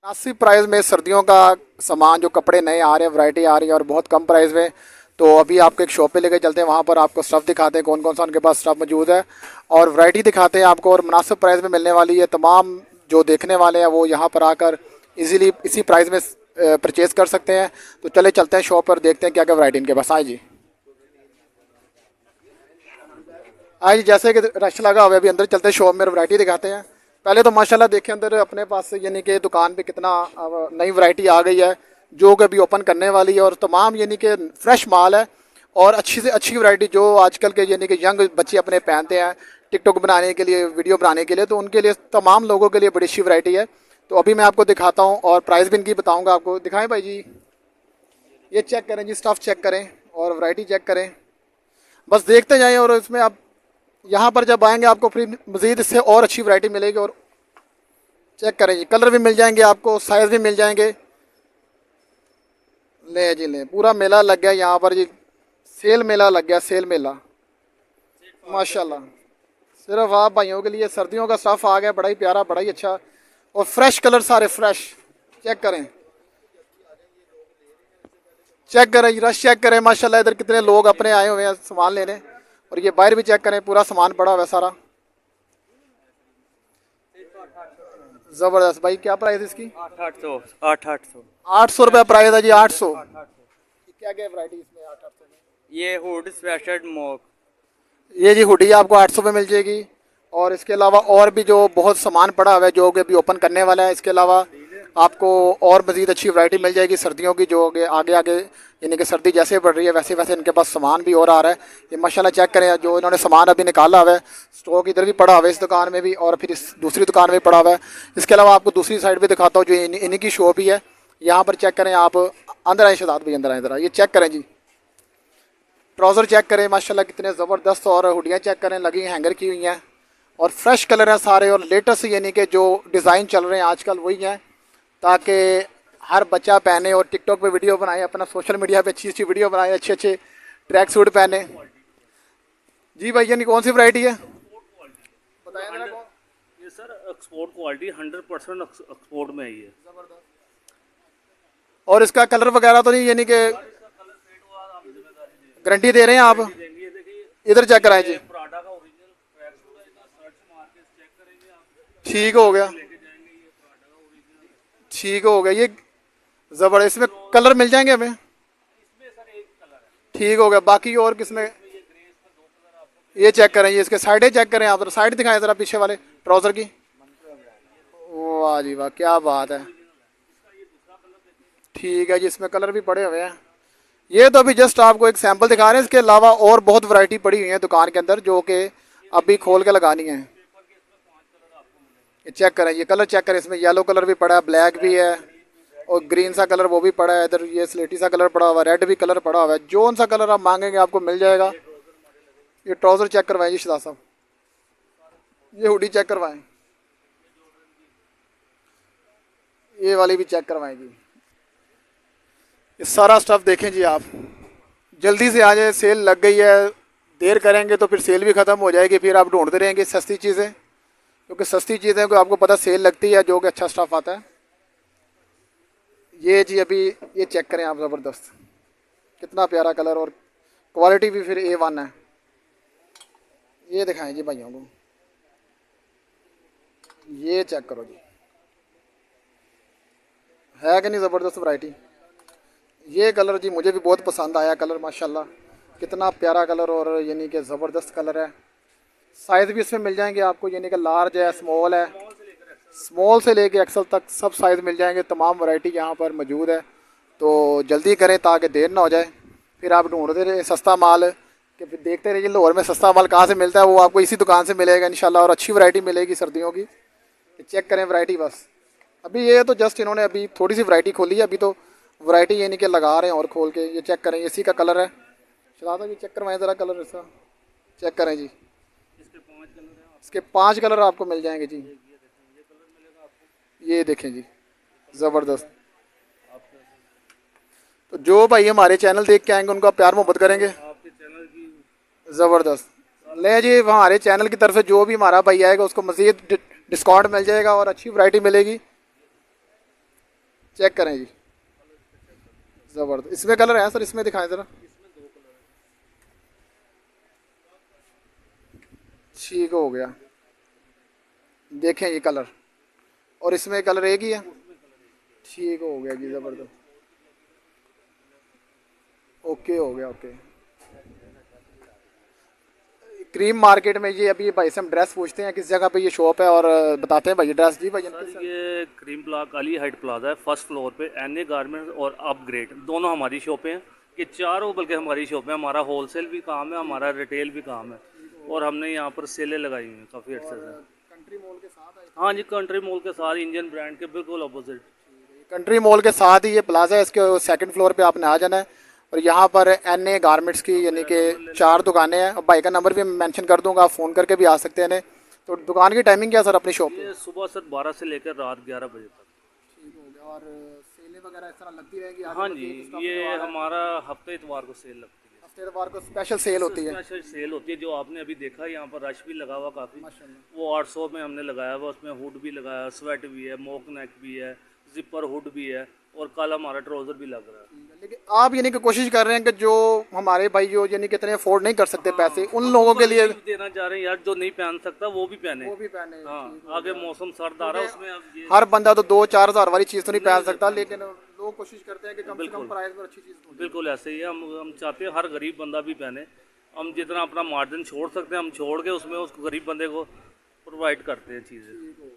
मुनासिब प्राइस में सर्दियों का सामान, जो कपड़े नए आ रहे हैं, वैरायटी आ रही है और बहुत कम प्राइस में। तो अभी आपको एक शॉप पे लेके चलते हैं, वहाँ पर आपको स्टफ़ दिखाते हैं कौन कौन सा उनके पास स्टफ़ मौजूद है, और वैरायटी दिखाते हैं आपको, और मुनासिब प्राइस में मिलने वाली है। तमाम जो देखने वाले हैं वो यहाँ पर आकर इजीली इसी प्राइस में परचेज़ कर सकते हैं। तो चले चलते हैं शॉप पर, देखते हैं क्या क्या वैरायटी इनके पास। आए जी, आए जी, जैसे कि रश लगा हुआ है, अभी अंदर चलते हैं शॉप में, वैरायटी दिखाते हैं। पहले तो माशाल्लाह देखें अंदर अपने पास, यानी कि दुकान पे कितना नई वैरायटी आ गई है जो कि अभी ओपन करने वाली है, और तमाम यानी कि फ्रेश माल है और अच्छी से अच्छी वैरायटी जो आजकल के यानी कि यंग बच्चे अपने पहनते हैं टिकटॉक बनाने के लिए, वीडियो बनाने के लिए, तो उनके लिए, तमाम लोगों के लिए बड़ी अच्छी वैरायटी है। तो अभी मैं आपको दिखाता हूँ और प्राइस भी इनकी बताऊँगा आपको। दिखाएँ भाई जी, ये चेक करें जी, स्टफ़ चेक करें और वैरायटी चेक करें, बस देखते जाएँ। और इसमें आप यहाँ पर जब आएंगे आपको फिर मज़ीद इससे और अच्छी वैरायटी मिलेगी। और चेक करें जी, कलर भी मिल जाएंगे आपको, साइज़ भी मिल जाएंगे। ले जी ले, पूरा मेला लग गया यहाँ पर जी, सेल मेला लग गया, सेल मेला माशाल्लाह। सिर्फ आप भाइयों के लिए सर्दियों का स्टफ़ आ गया, बड़ा ही प्यारा, बड़ा ही अच्छा, और फ्रेश कलर सारे फ्रेश। चेक करें, चेक करें जी, रश चेक करें माशाल्लाह, इधर कितने लोग अपने आए हुए हैं सामान लेने। और ये बाहर भी चेक करें, पूरा सामान पड़ा हुआ है सारा। ज़बरदस्त भाई, क्या प्राइस इसकी? 800 800 800 रुपये प्राइस है जी, 800। क्या क्या वैरायटी इसमें 800 में? ये हुड स्वेटशर्ट मोक। ये जी हुडी आपको 800 में मिल जाएगी। और इसके अलावा और भी जो बहुत सामान पड़ा हुआ है जो कि अभी ओपन करने वाला है, इसके अलावा आपको और मज़ीद अच्छी वैरायटी मिल जाएगी सर्दियों की, जो कि आगे आगे यानी कि सर्दी जैसे बढ़ रही है वैसे वैसे इनके पास सामान भी और आ रहा है। ये माशाल्लाह चेक करें, जो इन्होंने सामान अभी निकाला हुआ है, स्टॉक इधर भी पड़ा हुआ है इस दुकान में भी, और फिर इस दूसरी दुकान में पड़ा हुआ है। इसके अलावा आपको दूसरी साइड भी दिखाता हूँ जो इन्हीं की शॉप ही है। यहाँ पर चेक करें आप, अंदर आए शहजाद भाई, अंदर आए ज़रा, ये चेक करें जी, ट्राउज़र चेक करें माशाल्लाह कितने ज़बरदस्त, और हुडियाँ चेक करें, लगी हैंगर की हुई हैं, और फ्रेश कलर हैं सारे, और लेटेस्ट यानी कि जो डिज़ाइन चल रहे हैं आजकल वही हैं, ताकि हर बच्चा पहने और टिकटॉक पे वीडियो बनाए, अपना सोशल मीडिया पे अच्छी अच्छी वीडियो बनाए, अच्छे अच्छे ट्रैक सूट पहने। जी भाई, यानी कौन सी वैरायटी है, बताएं जरा कौन? ये सर एक्सपोर्ट क्वालिटी 100% एक्सपोर्ट में है ये। और इसका कलर वगैरह तो नहीं, यानी कि गारंटी दे रहे हैं आप? ये देखिए, इधर चेक कराएं जी, प्राडा का ओरिजिनल ट्रैक सूट है, इसका सर्च मार के चेक करेंगे आप, ठीक हो गया, लेके जाएंगे। ये प्राडा का ओरिजिनल, ठीक हो गया, ये ज़बरदस्त, इसमें कलर मिल जाएंगे हमें? इसमें सर एक कलर है, ठीक हो गया, बाकी और किसमें? ये ग्रे, इसमें दो कलर आपको। ये चेक करें, ये इसके साइडें चेक करें आप, साइड दिखाएं ज़रा पीछे वाले ट्राउज़र की। वाह जी वाह, क्या बात है, ठीक है जी, इसमें कलर भी पड़े हुए हैं। ये तो अभी जस्ट आपको एक सैंपल दिखा रहे हैं, इसके अलावा और बहुत वैरायटी पड़ी हुई है दुकान के अंदर जो कि अभी खोल के लगानी है। ये चेक करें, ये कलर चेक करें, इसमें येलो कलर भी पड़ा है, ब्लैक भी है, और ग्रीन सा कलर वो भी पड़ा है, इधर ये स्लेटी सा कलर पड़ा हुआ है, रेड भी कलर पड़ा हुआ है, जो सा कलर आप मांगेंगे आपको मिल जाएगा। ये ट्राउज़र चेक करवाएं जी शहजाद साहब, ये हुडी चेक करवाएं, ये वाली भी चेक करवाएं जी। ये सारा स्टफ़ देखें जी आप, जल्दी से आ जाए, सेल लग गई है, देर करेंगे तो फिर सेल भी ख़त्म हो जाएगी, फिर आप ढूंढते रहेंगे सस्ती चीज़ें, क्योंकि सस्ती चीज़ें को आपको पता सेल लगती है जो कि अच्छा स्टफ़ आता है। ये जी अभी ये चेक करें आप, ज़बरदस्त, कितना प्यारा कलर, और क्वालिटी भी फिर A1 है। ये दिखाएं जी भाइयों को, ये चेक करो जी, है कि नहीं ज़बरदस्त वैरायटी। ये कलर जी मुझे भी बहुत पसंद आया कलर, माशाल्लाह कितना प्यारा कलर और यानी कि ज़बरदस्त कलर है। साइज़ भी इसमें मिल जाएंगे आपको, यानी कि लार्ज है, स्मॉल है, स्मॉल से लेके एक्सल तक सब साइज़ मिल जाएंगे। तमाम वैरायटी यहाँ पर मौजूद है, तो जल्दी करें ताकि देर ना हो जाए। फिर आप ढूंढते रहे सस्ता माल, कि फिर देखते रहिए लाहौर में सस्ता माल कहाँ से मिलता है, वो आपको इसी दुकान से मिलेगा इंशाल्लाह। और अच्छी वैरायटी मिलेगी सर्दियों की। चेक करें वैरायटी बस। अभी ये तो जस्ट इन्होंने अभी थोड़ी सी वैरायटी खोली है, अभी तो वैरायटी यानी कि लगा रहे हैं और खोल के। ये चेक करें, इसी का कलर है। शहजाद ये चेक करवाएं ज़रा कलर इसका, चेक करें जी। इसके 5 कलर हैं। इसके 5 कलर आपको मिल जाएंगे जी। ये कलर मिलेगा आपको। ये देखें जी, ज़बरदस्त। तो जो भाई हमारे चैनल देख के आएंगे उनका प्यार मोहब्बत करेंगे। आपके चैनल की ज़बरदस्त। ले जी, हमारे चैनल की तरफ से जो भी हमारा भाई आएगा उसको मज़ीद डिस्काउंट मिल जाएगा और अच्छी वैरायटी मिलेगी। चेक करें जी, ज़बरदस्त। इसमें कलर है सर, इसमें दिखाएं ज़रा। ठीक हो गया, देखें ये कलर, और इसमें कलर एक ही है। ठीक हो गया जी, ज़बरदस्त। ओके हो गया, ओके। क्रीम मार्केट में ये अभी भाई से हम ड्रेस पूछते हैं किस जगह पे ये शॉप है, और बताते हैं भाई ड्रेस जी भाई। सर ये cream plaque Ali height plaza है, फर्स्ट फ्लोर पे एनए गारमेंट्स और अपग्रेड दोनों हमारी शॉपें हैं। ये चारों बल्कि हमारी शॉपें, हमारा होलसेल भी काम है, हमारा रिटेल भी काम है, और हमने यहाँ पर सेलें लगाई हुई हैं काफ़ी अर्से से। कंट्री मॉल के साथ है। हाँ जी, कंट्री मॉल के साथ इंडियन ब्रांड के बिल्कुल अपोजिट। कंट्री मॉल के साथ ही ये प्लाजा है, इसके सेकंड फ्लोर पे आपने आ जाना है। और यहाँ पर एनए गारमेंट्स की यानी कि 4 दुकानें हैं। और भाई का नंबर भी मैं मेंशन कर दूंगा, आप फ़ोन करके भी आ सकते हैं। तो दुकान की टाइमिंग क्या है सर अपनी शॉप ये सुबह सर 12 से लेकर रात 11 बजे तक। ठीक हो गया। और सेलें वगैरह इस तरह लगती रहेंगी? हाँ जी, ये हमारा हफ्ते इतवार को सेल लगती है। हफ्ते इतवार को स्पेशल सेल होती है। स्पेशल सेल होती है, जो आपने अभी देखा है यहाँ पर रश भी लगा हुआ काफ़ी, वो 800 में हमने लगाया हुआ। उसमें हुड भी लगाया, स्वेट भी है, मोक नेक भी है, जिपर हुड भी है, और कल हमारा ट्राउज़र भी लग रहा है। लेकिन आप यानी कि कोशिश कर रहे हैं कि जो हमारे भाई जो यानी कितने अफोर्ड नहीं कर सकते पैसे, उन लोगों के लिए देना चाह रहे हैं यार, जो नहीं पहन सकता वो भी पहने। वो भी पहने। हाँ, आगे मौसम सर्द आ रहा है, उसमें अब ये हर बंदा तो 2-4 हज़ार वाली चीज़ तो नहीं पहन सकता, लेकिन लोग कोशिश करते हैं कि कम से कम प्राइस में अच्छी चीज़ ढूंढें। बिल्कुल ऐसे ही है। हम चाहते हैं हर गरीब बंदा भी पहने। हम जितना अपना मार्जिन छोड़ सकते हैं हम छोड़ के उसमें उस गरीब बंदे को प्रोवाइड करते हैं चीज़ें।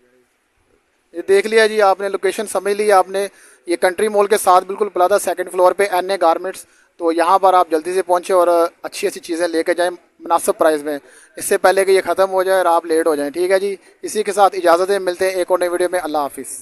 ये देख लिया जी आपने, लोकेशन समझ ली आपने। ये कंट्री मॉल के साथ बिल्कुल प्लाजा सेकंड फ्लोर पे एनए गारमेंट्स। तो यहाँ पर आप जल्दी से पहुँचे और अच्छी अच्छी चीज़ें लेके जाएं मुनासिब प्राइस में, इससे पहले कि ये ख़त्म हो जाए और आप लेट हो जाएं। ठीक है जी, इसी के साथ इजाज़त है, मिलते हैं एक और नई वीडियो में। अल्लाह हाफिज़।